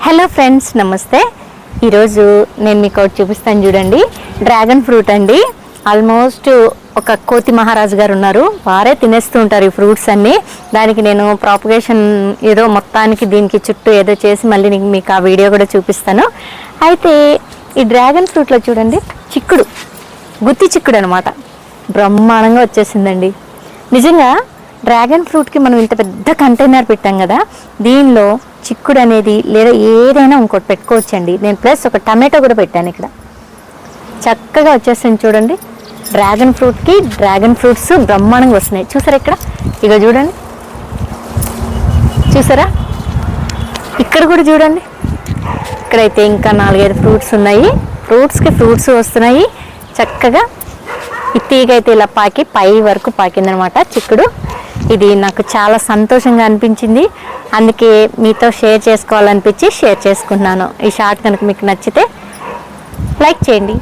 Hello friends, నమస్తే. ఈరోజు నేను మీకు ఒకటి చూపిస్తాను చూడండి. డ్రాగన్ ఫ్రూట్ అండి. ఆల్మోస్ట్ ఒక కోతి మహారాజు గారు ఉన్నారు, వారే తినేస్తూ ఉంటారు ఈ ఫ్రూట్స్ అన్నీ. దానికి నేను ప్రాపగేషన్ ఏదో మొత్తానికి దీనికి చుట్టూ ఏదో చేసి మళ్ళీ మీకు ఆ వీడియో కూడా చూపిస్తాను. అయితే ఈ డ్రాగన్ ఫ్రూట్లో చూడండి, చిక్కుడు, గుత్తి చిక్కుడు అనమాట, బ్రహ్మాండంగా వచ్చేసిందండి. నిజంగా డ్రాగన్ ఫ్రూట్కి మనం ఇంత పెద్ద కంటైనర్ పెట్టాం కదా, దీనిలో చిక్కుడు అనేది లేదా ఏదైనా ఇంకోటి పెట్టుకోవచ్చండి. నేను ప్లస్ ఒక టమాటో కూడా పెట్టాను ఇక్కడ. చక్కగా వచ్చేసింది చూడండి. డ్రాగన్ ఫ్రూట్కి డ్రాగన్ ఫ్రూట్స్ బ్రహ్మాండంగా వస్తున్నాయి. చూసారా ఇక్కడ, ఇక చూడండి, చూసారా ఇక్కడ కూడా చూడండి. ఇక్కడైతే ఇంకా 4-5 ఫ్రూట్స్ ఉన్నాయి. ఫ్రూట్స్కి ఫ్రూట్స్ వస్తున్నాయి చక్కగా. ఈ తీగ అయితే ఇలా పాకి పై వరకు పాకిందనమాట చిక్కుడు. ఇది నాకు చాలా సంతోషంగా అనిపించింది, అందుకే మీతో షేర్ చేసుకోవాలనిపించి షేర్ చేసుకున్నాను. ఈ షార్ట్ కనుక మీకు నచ్చితే లైక్ చేయండి.